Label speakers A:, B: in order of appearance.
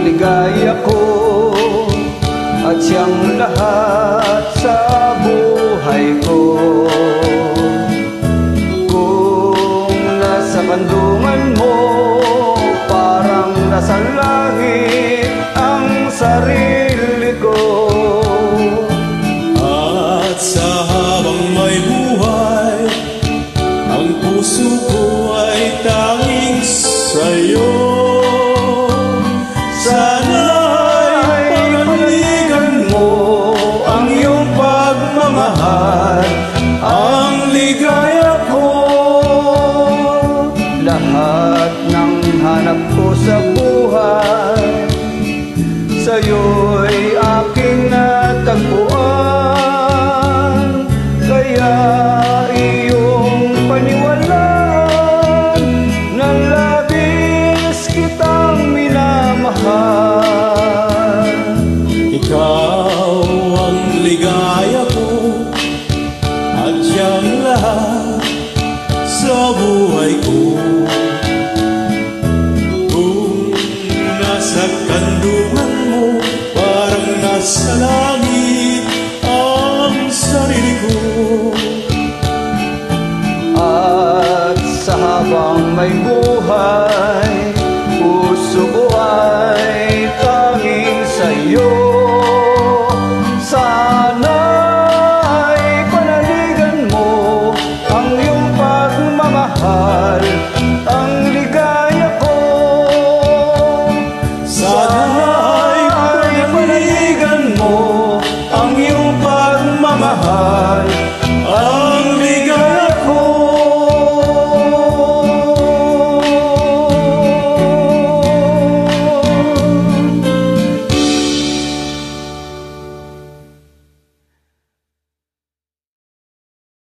A: ligaya ko at siyang lahat sa buhay ko. Kung nasa kandungan mo, parang nasa langit ang sarili ko.
B: At sa habang may buhay, ang puso ko ay tanging sa'yo. Sana'y panaligan mo ang iyong pagmamahal, ang ligaya ko.
A: Lahat ng hanap ko sa buhay, sa'yo'y aking natagpuan. Kaya iyong paniwalaan na labis kitang minamahal.
B: Ikaw ang ligaya ko at siyang lahat sa buhay ko. Kung nasa kandungan mo, parang nasa langit ang sarili ko.
A: At sa habang may buhay, puso ko ay tanging sa'yo. Sana'y panaligan mo ang iyong pagmamahal,